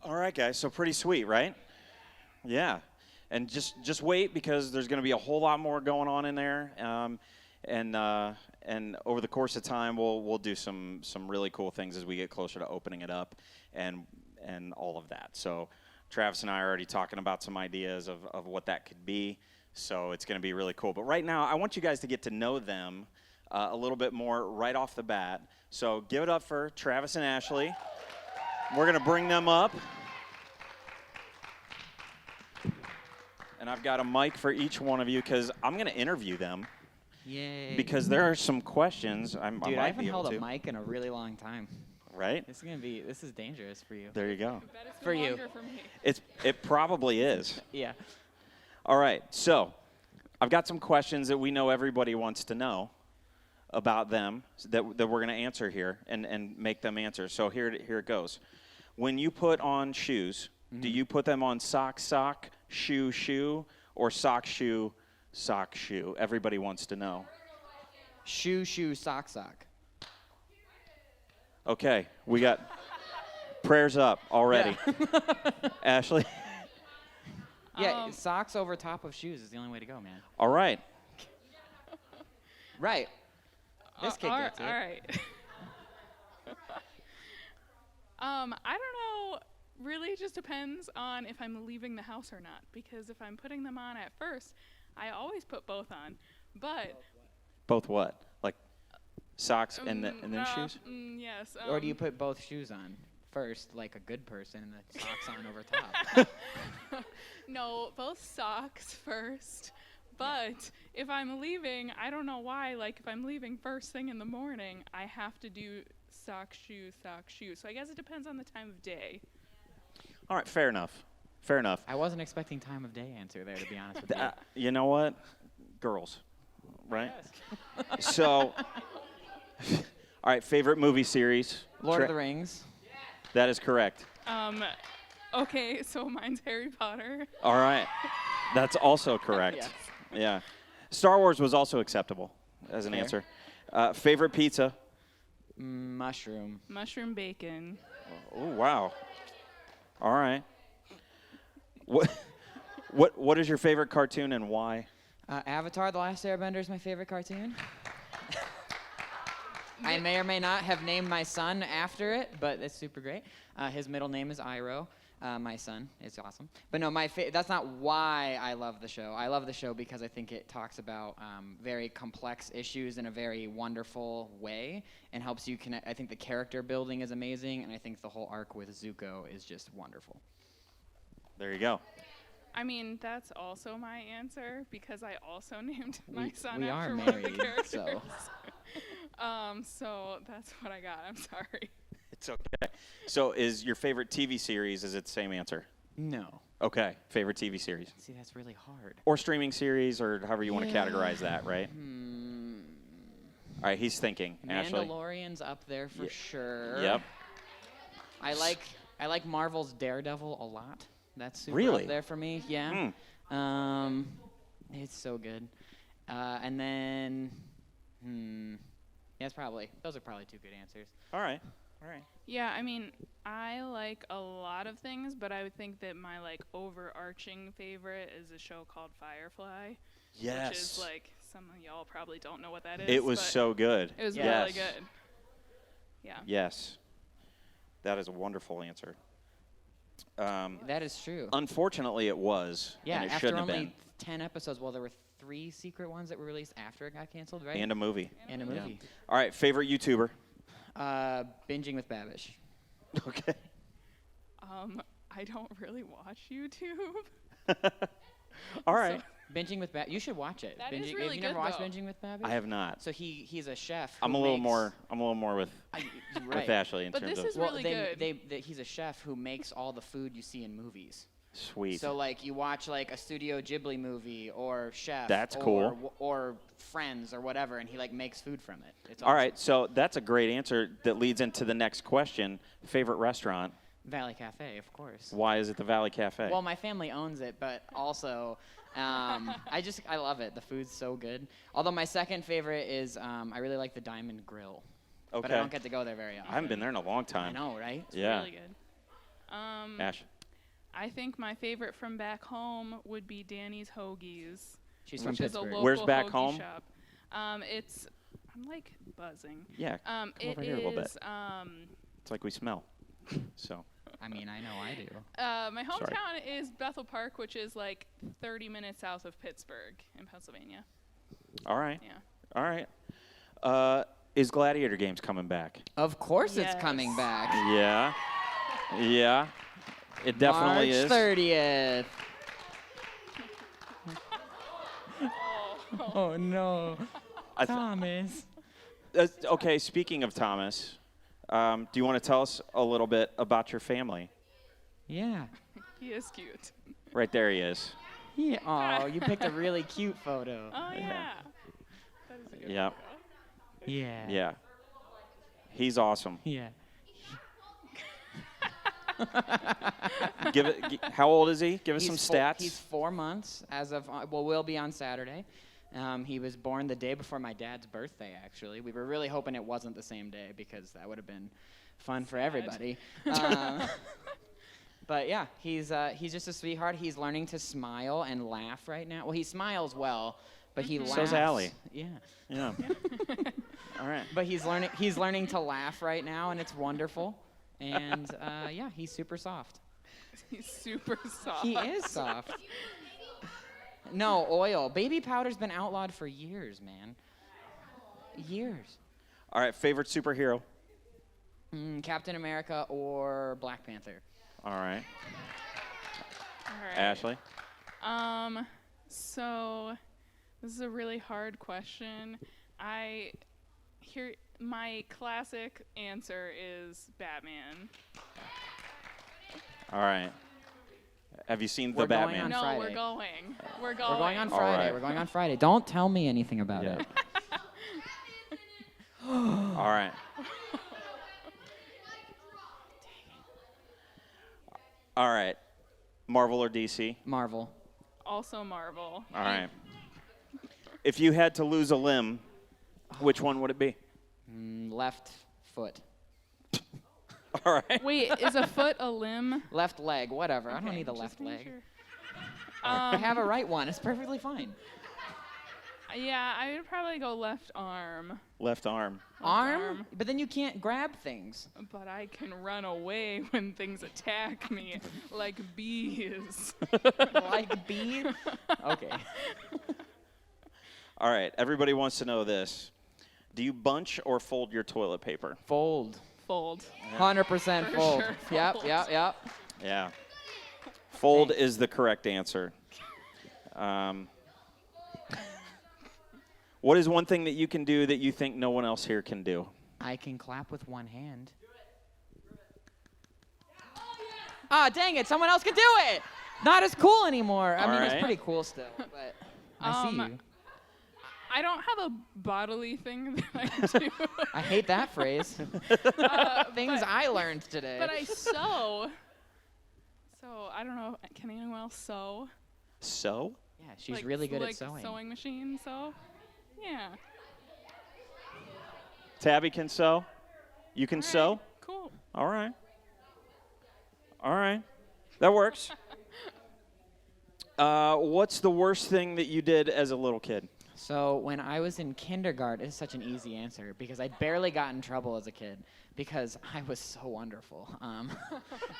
All right, guys. So pretty sweet, right? Yeah. And just wait because there's going to be a whole lot more going on in there. And over the course of time, we'll do some really cool things as we get closer to opening it up and all of that. So Travis and I are already talking about some ideas of what that could be. So it's going to be really cool. But right now, I want you guys to get to know them a little bit more right off the bat. So give it up for Travis and Ashley. We're going to bring them up. And I've got a mic for each one of you because I'm going to interview them. Yay. Because there are some questions I Dude, I haven't held a mic in a really long time. Right? This is dangerous for you. There you go. For you. For me. It probably is. Yeah. All right. So I've got some questions that we know everybody wants to know about them that we're going to answer here and make them answer. So here it goes. When you put on shoes, do you put them on sock, shoe, or sock, shoe? Everybody wants to know. Shoe, sock. Okay, we got prayers up already. Yeah. Ashley? Yeah, socks over top of shoes is the only way to go, man. All right. Right. This kid gets it. All right. I don't know. Really, it just depends on if I'm leaving the house or not. Because if I'm putting them on at first, I always put both on. But Both what? Like socks and then shoes? Yes. Or do you put both shoes on first, like a good person, and the socks on over top? No, both socks first. But if I'm leaving, I don't know why, like if I'm leaving first thing in the morning, I have to do sock, shoe. So I guess it depends on the time of day. All right, fair enough. I wasn't expecting time of day answer there, to be honest with you. You know what? Girls, right? Yes. So, all right, favorite movie series? Lord of the Rings. That is correct. Okay, so mine's Harry Potter. All right. That's also correct. Yes. Yeah. Star Wars was also acceptable as an Fair. answer. Favorite pizza? Mushroom. Mushroom bacon. Oh, wow. All right. What is your favorite cartoon and why? Avatar: The Last Airbender is my favorite cartoon. I may or may not have named my son after it, but it's super great. His middle name is Iroh. My son. It's awesome. But no, that's not why I love the show. I love the show because I think it talks about very complex issues in a very wonderful way and helps you connect. I think the character building is amazing, and I think the whole arc with Zuko is just wonderful. There you go. I mean, that's also my answer because I also named my son we after are one of the married, characters. so. So that's what I got. I'm sorry. It's okay. So is your favorite TV series, is it the same answer? No. Okay, favorite TV series. See, that's really hard. Or streaming series, or however you want to categorize that, right? All right, he's thinking. Ashley? Mandalorian's up there for sure. Yep. I like Marvel's Daredevil a lot. That's super Really? up there for me. Yeah. It's so good. And then, yeah, those are probably two good answers. All right. Yeah, I mean, I like a lot of things, but I would think that my overarching favorite is a show called Firefly. Yes. Which is some of y'all probably don't know what that is. It was but so good. It was yes. really good. Yeah. Yes. That is a wonderful answer. That is true. Unfortunately, it was. Yeah, and it after shouldn't only have been. 10 episodes, well, there were 3 secret ones that were released after it got canceled, right? And a movie. And a movie. Yeah. All right, favorite YouTuber? Binging with Babish. Okay. I don't really watch YouTube. All right. Binging with Babish. You should watch it. That is Have really you good, never watched though. Binging with Babish? I have not. So he's a chef. I'm a little more with right. with Ashley in But terms this of is really good. He's a chef who makes all the food you see in movies. sweet. So you watch a Studio Ghibli movie or Chef. That's cool. Or Friends or whatever, and he makes food from it. It's All awesome. right, so that's a great answer that leads into the next question. Favorite restaurant? Valley Cafe, of course. Why is it the Valley Cafe? Well, my family owns it, but also I love it. The food's so good. Although my second favorite is I really like the Diamond Grill. okay. But I don't get to go there very often. I haven't been there in a long time. I know, right? It's Yeah. really good. Ash? I think my favorite from back home would be Danny's Hoagies. She's from which is a Pittsburgh. local Where's back hoagie home? Shop. I'm like buzzing. Yeah, come over here a little bit. It's like we smell. So. I mean, I know I do. My hometown is Bethel Park, which is like 30 minutes south of Pittsburgh in Pennsylvania. All right. Yeah. All right. Is Gladiator Games coming back? Of course Yes. it's coming back. Yeah. Yeah. It definitely March is. 30th. Oh, no. Thomas. Okay, speaking of Thomas, do you want to tell us a little bit about your family? Yeah. He is cute. Right there he is. Yeah. Oh, you picked a really cute photo. Oh, yeah. That is a good Yeah. photo. Yeah. Yeah. He's awesome. Yeah. How old is he? Give us some He's stats. He's 4 months as of, will be on Saturday. He was born the day before my dad's birthday, actually. We were really hoping it wasn't the same day because that would have been fun for everybody. But yeah, he's just a sweetheart. He's learning to smile and laugh right now. Well, he smiles well, but he laughs. So's Allie. Yeah. Yeah. All right. But he's learning to laugh right now, and it's wonderful. And yeah, he's super soft. He's super soft. He is soft. No, oil. Baby powder's been outlawed for years, man. Years. All right. Favorite superhero? Captain America or Black Panther. All right. All right. Ashley? So this is a really hard question. My classic answer is Batman. All right. Have you seen We're The going Batman? on No, Friday. we're going. We're going. We're going on All Friday. right. We're going on Friday. Don't tell me anything about Yeah. it. All right. All right. Marvel or DC? Marvel. Also Marvel. All right. If you had to lose a limb, which one would it be? Left foot. All right. Wait, is a foot a limb? Left leg. Whatever. I don't Okay, need a just left making leg. sure. I have a right one. It's perfectly fine. Yeah, I would probably go left arm. Left arm. Arm? But then you can't grab things. But I can run away when things attack me, like bees. Like bees? Okay. All right. Everybody wants to know this. Do you bunch or fold your toilet paper? Fold. Fold. 100% For fold. sure, Yep, fold. yep. Yeah. Fold is the correct answer. What is one thing that you can do that you think no one else here can do? I can clap with one hand. Ah, dang it. Someone else can do it. Not as cool anymore. I All mean, right. it's pretty cool still, but I see you. I don't have a bodily thing that I do. I hate that phrase. Things I learned today. But I sew. So I don't know. Can anyone else sew? Sew? Yeah, she's Like, really good like at sewing. Sewing machine sew. Yeah. Tabby can sew? You can All right, sew? Cool. All right. All right. That works. What's the worst thing that you did as a little kid? So when I was in kindergarten, it's such an easy answer because I barely got in trouble as a kid because I was so wonderful.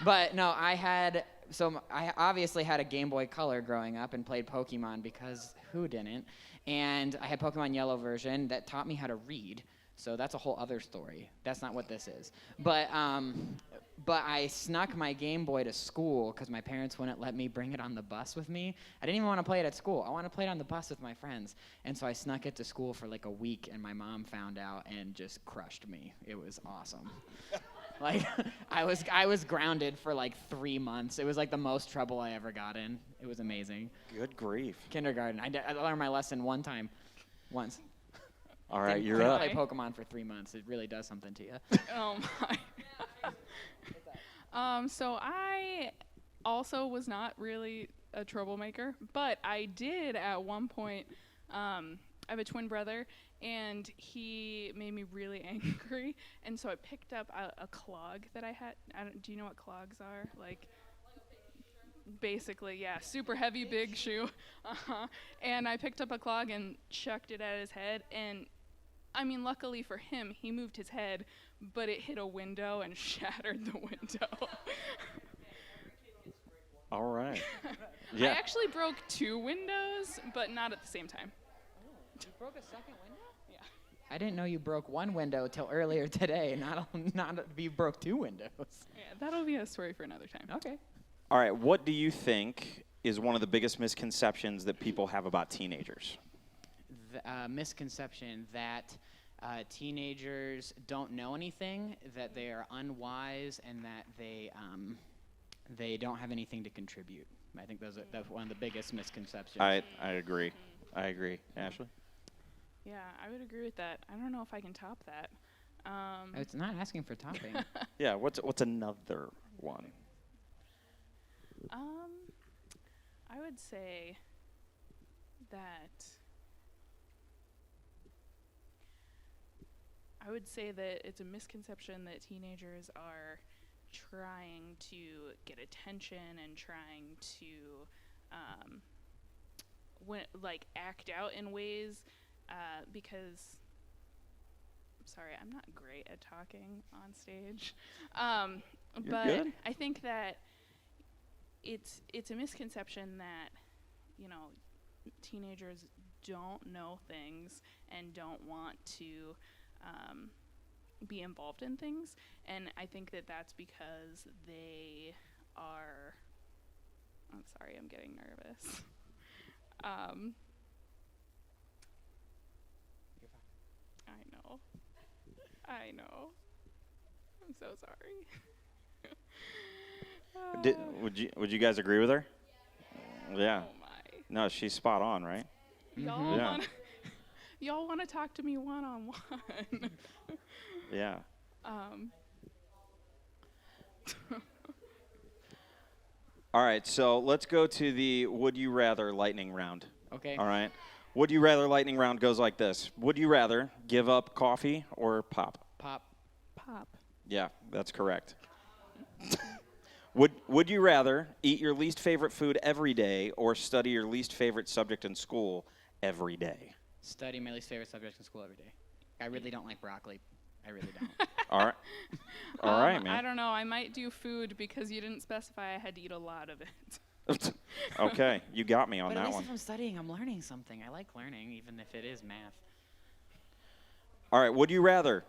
But no, I obviously had a Game Boy Color growing up and played Pokemon because who didn't? And I had Pokemon Yellow version that taught me how to read. So that's a whole other story. That's not what this is. But I snuck my Game Boy to school because my parents wouldn't let me bring it on the bus with me. I didn't even want to play it at school. I wanted to play it on the bus with my friends. And so I snuck it to school for like a week, and my mom found out and just crushed me. It was awesome. Like, I was grounded for like 3 months. It was like the most trouble I ever got in. It was amazing. Good grief. Kindergarten. I learned my lesson once. All right, Didn't you're up. play Pokemon for 3 months. It really does something to you. Oh my. So I also was not really a troublemaker, but I did at one point. I have a twin brother, and he made me really angry. And so I picked up a clog that I had. Do you know what clogs are? Like, basically, yeah, super heavy, big shoe. And I picked up a clog and chucked it at his head. And, I mean, luckily for him, he moved his head, but it hit a window and shattered the window. All right. I Yeah. actually broke 2 windows, but not at the same time. You broke a second window? Yeah. I didn't know you broke one window till earlier today. Not you broke 2 windows. Yeah, that'll be a story for another time. Okay. All right. What do you think is one of the biggest misconceptions that people have about teenagers? The misconception that teenagers don't know anything, that they are unwise, and that they don't have anything to contribute. I think that's one of the biggest misconceptions. I agree. I agree. Ashley? Yeah, I would agree with that. I don't know if I can top that. It's not asking for topping. Yeah. What's another one? I would say that it's a misconception that teenagers are trying to get attention and trying to act out in ways because sorry, I'm not great at talking on stage. But good. I think that it's a misconception that, you know, teenagers don't know things and don't want to be involved in things. And I think that that's because they are... I'm sorry, I'm getting nervous. I know. I'm so sorry. Would you guys agree with her? Yeah. Oh my. No, she's spot on, right? Y'all Yeah. want to talk to me one-on-one. Yeah. All right, so let's go to the Would You Rather lightning round. Okay. All right. Would You Rather lightning round goes like this. Would you rather give up coffee or pop? Pop. Pop. Yeah, that's correct. Would you rather eat your least favorite food every day or study your least favorite subject in school every day? Study my least favorite subject in school every day. I really don't like broccoli. I really don't. All right. All right, man. I don't know. I might do food because you didn't specify I had to eat a lot of it. Okay, you got me on But at that least one. if I'm studying, I'm learning something. I like learning, even if it is math. All right, would you rather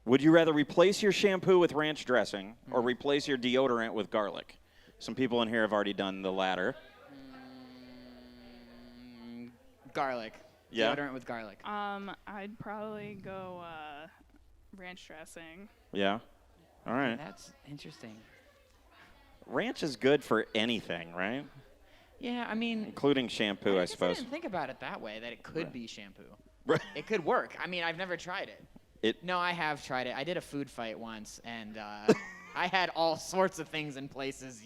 replace your shampoo with ranch dressing or replace your deodorant with garlic? Some people in here have already done the latter. Garlic. Yeah? Deodorant with garlic. I'd probably go ranch dressing. Yeah? All right. That's interesting. Ranch is good for anything, right? Yeah, I mean, Including shampoo, I guess I suppose. didn't think about it that way, that it could be shampoo. Right. It could work. I mean, I've never tried it. No, I have tried it. I did a food fight once, and I had all sorts of things in places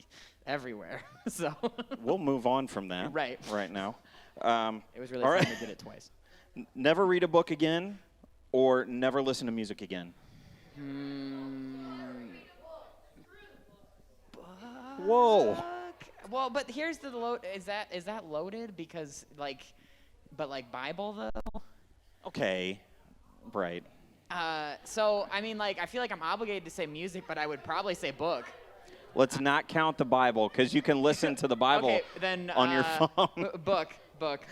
everywhere. So We'll move on from that Right. now. it was really All fun. right. I did it twice. Never read a book again or never listen to music again? Whoa. Well, but here's the load. Is that loaded? Because but Bible though. Okay. Right. So I mean, I feel like I'm obligated to say music, but I would probably say book. Let's not count the Bible because you can listen to the Bible Okay, then on your phone. Book. That's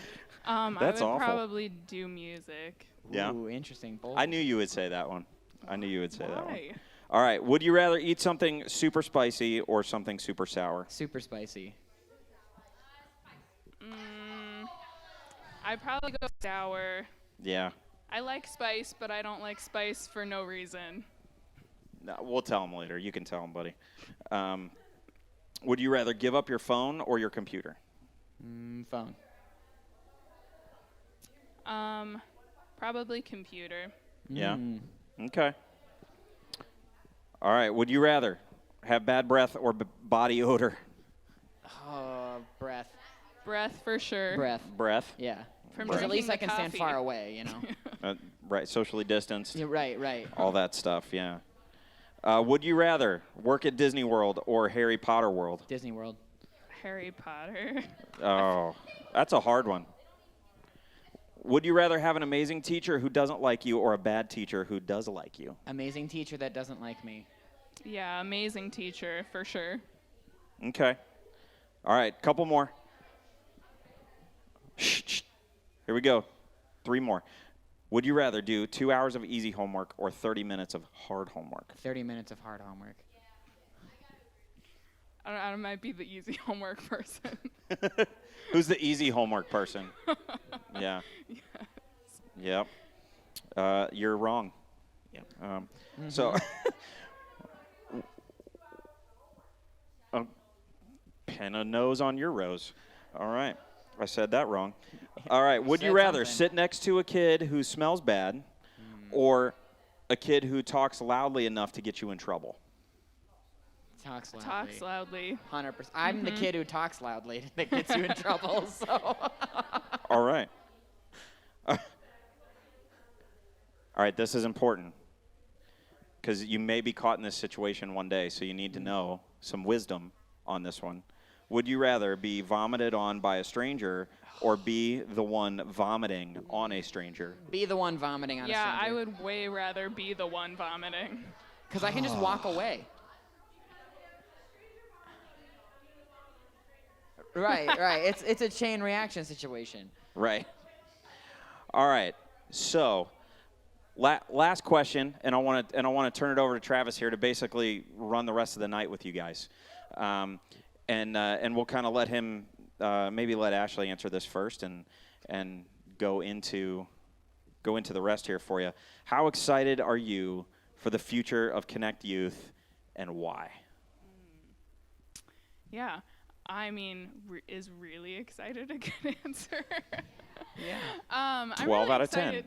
I would awful. probably do music. Yeah. Ooh, interesting. Bold. I knew you would say that one. I knew you would say that one. Why? All right. Would you rather eat something super spicy or something super sour? Super spicy. I'd probably go sour. Yeah. I like spice, but I don't like spice for no reason. No, we'll tell him later. You can tell him, buddy. Would you rather give up your phone or your computer? Phone. Probably computer. Yeah. Okay. All right. Would you rather have bad breath or body odor? Oh, breath. Breath for sure. Breath. Breath. Yeah. From Because at drinking least the I can stand coffee. far away, you know. Right, socially distanced. Yeah, right. All that stuff, yeah. Would you rather work at Disney World or Harry Potter World? Disney World. Harry Potter. Oh, that's a hard one. Would you rather have an amazing teacher who doesn't like you or a bad teacher who does like you? Amazing teacher that doesn't like me. Yeah, amazing teacher, for sure. Okay. All right, couple more. Shh. Here we go. 3 more. Would you rather do 2 hours of easy homework or 30 minutes of hard homework? 30 minutes of hard homework. I might be the easy homework person. Who's the easy homework person? Yeah. Yes. Yep. You're wrong. So, pin a nose on your rose. All right. I said that wrong. All right. Would you Said rather something. sit next to a kid who smells bad or a kid who talks loudly enough to get you in trouble? Talks loudly. Talks loudly. 100%. I'm the kid who talks loudly that gets you in trouble, so. All right. All right, this is important because you may be caught in this situation one day, so you need to know some wisdom on this one. Would you rather be vomited on by a stranger or be the one vomiting on a stranger? Be the one vomiting on a Yeah, stranger. I would way rather be the one vomiting. Because I can just walk away. Right. It's a chain reaction situation. Right. All right. So, last question, and I want to turn it over to Travis here to basically run the rest of the night with you guys, and we'll kind of let him maybe let Ashley answer this first, and go into the rest here for you. How excited are you for the future of Connect Youth, and why? Yeah, I mean, is really excited a good answer? Yeah. I'm 12 really out of 10. excited.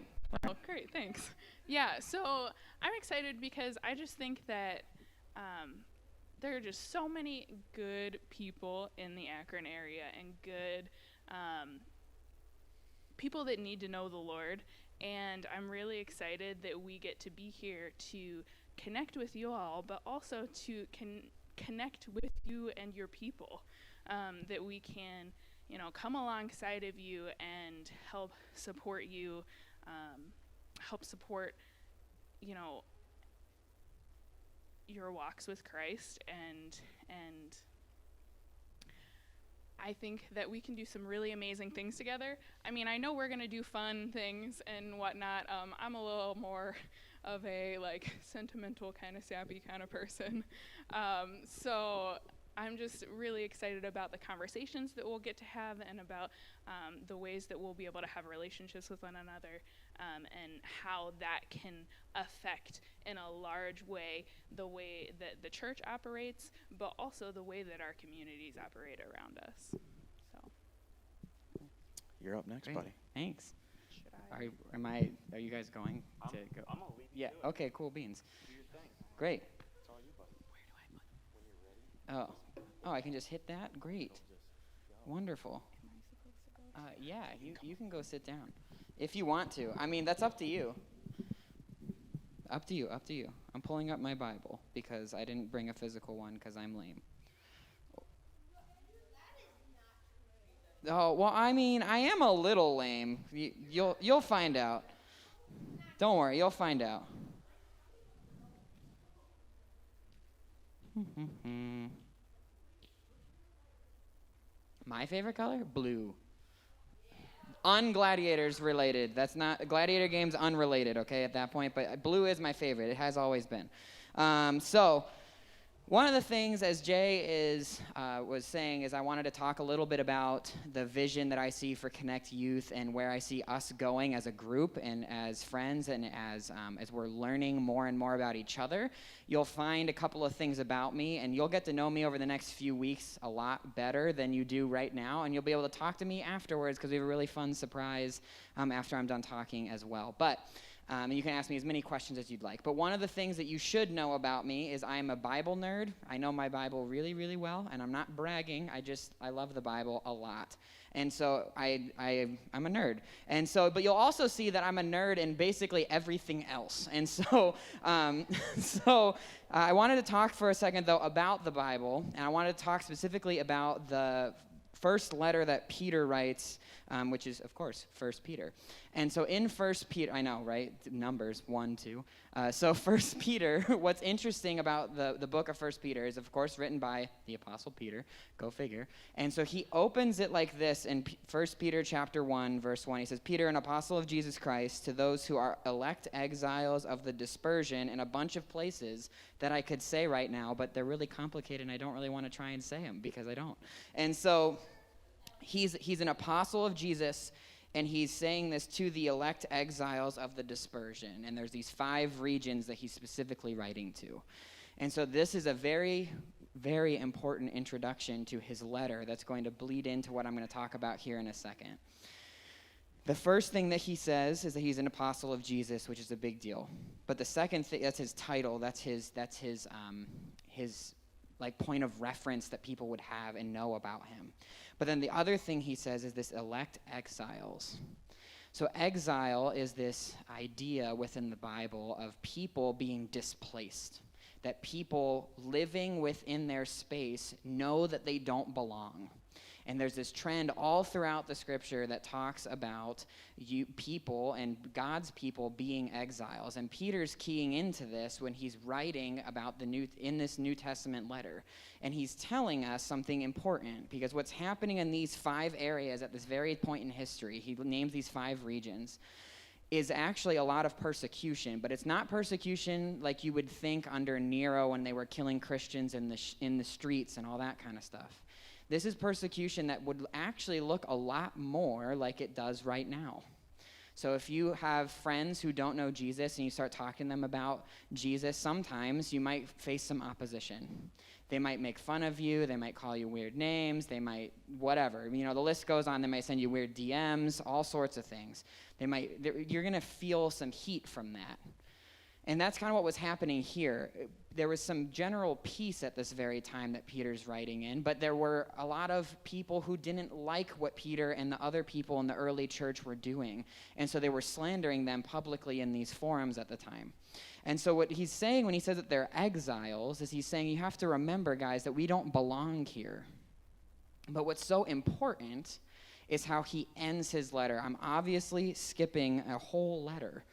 Oh, great, thanks. Yeah, so I'm excited because I just think that there are just so many good people in the Akron area and good people that need to know the Lord. And I'm really excited that we get to be here to connect with you all, but also to connect with you and your people, that we can, come alongside of you and help support you, help support, your walks with Christ, and I think that we can do some really amazing things together. I mean, I know we're gonna do fun things and whatnot. I'm a little more of a sentimental kind of sappy kind of person. So I'm just really excited about the conversations that we'll get to have and about the ways that we'll be able to have relationships with one another, and how that can affect in a large way the way that the church operates, but also the way that our communities operate around us. So You're up next, Great. buddy. Thanks. Are you guys going to go? I'm gonna leave you Yeah. to it. Okay. Cool beans. Do your thing. Great. It's all you, buddy. When you're ready. Oh, I can just hit that. Great. Wonderful. Yeah, you can go sit down if you want to. I mean, that's up to you. Up to you. I'm pulling up my Bible because I didn't bring a physical one because I'm lame. Oh, well, I mean, I am a little lame. You'll find out. Don't worry, you'll find out. My favorite color? Blue. Gladiators related. That's not Gladiator games unrelated, okay, at that point, but blue is my favorite. It has always been. So one of the things, as Jay was saying, is I wanted to talk a little bit about the vision that I see for Connect Youth and where I see us going as a group and as friends, and as we're learning more and more about each other. You'll find a couple of things about me, and you'll get to know me over the next few weeks a lot better than you do right now, and you'll be able to talk to me afterwards because we have a really fun surprise after I'm done talking as well. But And you can ask me as many questions as you'd like. But one of the things that you should know about me is I'm a Bible nerd. I know my Bible really, really well, and I'm not bragging. I love the Bible a lot. And so I'm a nerd. And so, but you'll also see that I'm a nerd in basically everything else. And so, I wanted to talk for a second, though, about the Bible. And I wanted to talk specifically about the first letter that Peter writes, which is, of course, 1 Peter. And so in 1 Peter, I know, right? Numbers, 1, 2. So 1 Peter, what's interesting about the book of 1 Peter is, of course, written by the Apostle Peter. Go figure. And so he opens it like this in 1 Peter chapter 1, verse 1. He says, Peter, an apostle of Jesus Christ, to those who are elect exiles of the dispersion in a bunch of places that I could say right now, but they're really complicated, and I don't really want to try and say them because I don't. And so he's an apostle of Jesus, and he's saying this to the elect exiles of the dispersion. And there's these 5 regions that he's specifically writing to. And so this is a very, very important introduction to his letter that's going to bleed into what I'm going to talk about here in a second. The first thing that he says is that he's an apostle of Jesus, which is a big deal. But the second thing, that's his title, that's his like point of reference that people would have and know about him. But then the other thing he says is this elect exiles. So exile is this idea within the Bible of people being displaced, that people living within their space know that they don't belong. And there's this trend all throughout the scripture that talks about people and God's people being exiles. And Peter's keying into this when he's writing about in this New Testament letter. And he's telling us something important, because what's happening in these 5 areas at this very point in history, he names these 5 regions, is actually a lot of persecution. But it's not persecution like you would think under Nero when they were killing Christians in the streets and all that kind of stuff. This is persecution that would actually look a lot more like it does right now. So if you have friends who don't know Jesus and you start talking to them about Jesus, sometimes you might face some opposition. They might make fun of you. They might call you weird names. They might whatever. You know, the list goes on. They might send you weird DMs, all sorts of things. You're going to feel some heat from that. And that's kind of what was happening here. There was some general peace at this very time that Peter's writing in, but there were a lot of people who didn't like what Peter and the other people in the early church were doing. And so they were slandering them publicly in these forums at the time. And so what he's saying when he says that they're exiles is he's saying, you have to remember, guys, that we don't belong here. But what's so important is how he ends his letter. I'm obviously skipping a whole letter.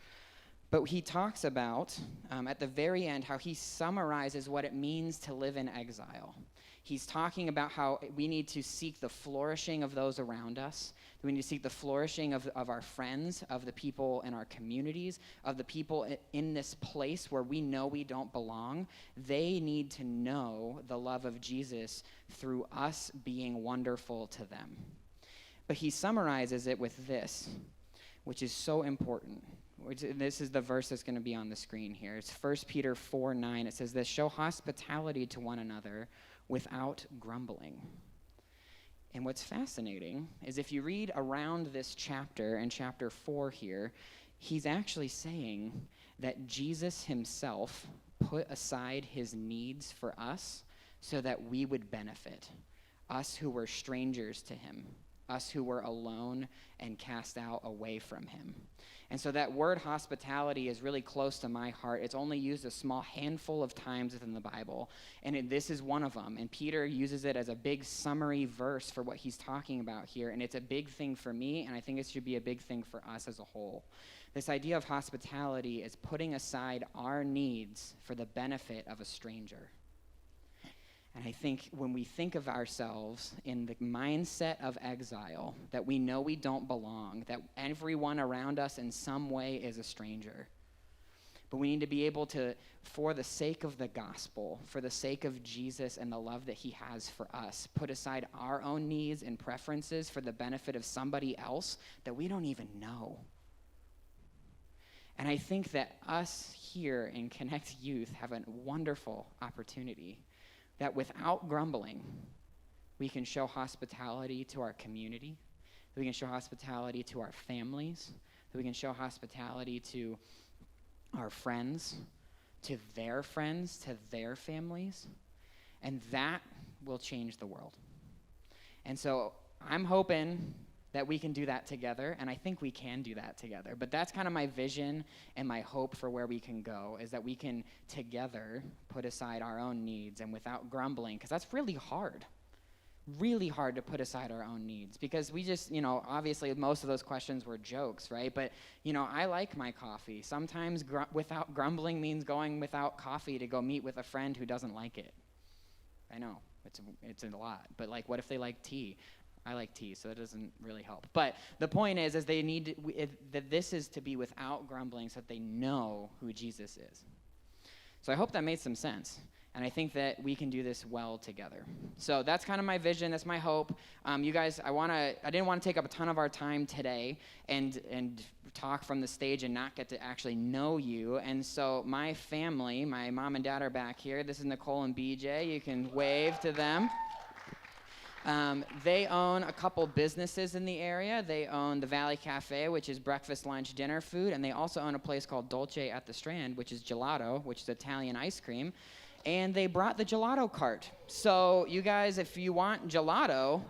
But he talks about, at the very end, how he summarizes what it means to live in exile. He's talking about how we need to seek the flourishing of those around us. We need to seek the flourishing of our friends, of the people in our communities, of the people in this place where we know we don't belong. They need to know the love of Jesus through us being wonderful to them. But he summarizes it with this, which is so important. This is the verse that's going to be on the screen here. It's 1 Peter 4:9. It says this, show hospitality to one another without grumbling. And what's fascinating is if you read around this chapter, in chapter 4 here, he's actually saying that Jesus himself put aside his needs for us so that we would benefit, us who were strangers to him, us who were alone and cast out away from him. And so that word hospitality is really close to my heart. It's only used a small handful of times within the Bible, and this is one of them. And Peter uses it as a big summary verse for what he's talking about here, and it's a big thing for me, and I think it should be a big thing for us as a whole. This idea of hospitality is putting aside our needs for the benefit of a stranger. And I think when we think of ourselves in the mindset of exile, that we know we don't belong, that everyone around us in some way is a stranger. But we need to be able to, for the sake of the gospel, for the sake of Jesus and the love that he has for us, put aside our own needs and preferences for the benefit of somebody else that we don't even know. And I think that us here in Connect Youth have a wonderful opportunity that without grumbling, we can show hospitality to our community, that we can show hospitality to our families, that we can show hospitality to our friends, to their friends, to their families, and that will change the world. And so I'm hoping that we can do that together, and I think we can do that together. But that's kind of my vision and my hope for where we can go, is that we can together put aside our own needs and without grumbling, because that's really hard to put aside our own needs, because we just, obviously most of those questions were jokes, right? But, I like my coffee. Sometimes without grumbling means going without coffee to go meet with a friend who doesn't like it. I know, it's a lot, but like, what if they like tea? I like tea, so that doesn't really help. But the point is they need that this is to be without grumbling, so that they know who Jesus is. So I hope that made some sense, and I think that we can do this well together. So that's kind of my vision. That's my hope. You guys, I didn't want to take up a ton of our time today and talk from the stage and not get to actually know you. And so my family, my mom and dad are back here. This is Nicole and BJ. You can wave to them. They own a couple businesses in the area. They own the Valley Cafe, which is breakfast, lunch, dinner food, and they also own a place called Dolce at the Strand, which is gelato, which is Italian ice cream, and they brought the Gelato Cart. So you guys, if you want gelato,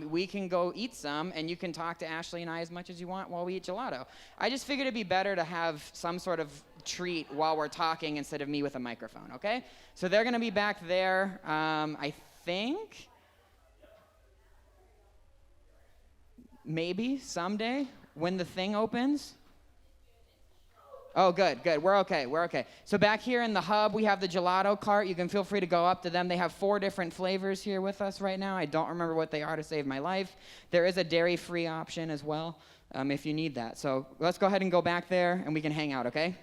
we can go eat some, and you can talk to Ashley and I as much as you want while we eat gelato. I just figured it'd be better to have some sort of treat while we're talking instead of me with a microphone, okay? So they're going to be back there, I think. Maybe someday when the thing opens. Oh, good. We're okay. So back here in the hub, we have the Gelato Cart. You can feel free to go up to them. They have 4 different flavors here with us right now. I don't remember what they are to save my life. There is a dairy-free option as well if you need that. So let's go ahead and go back there, and we can hang out, okay?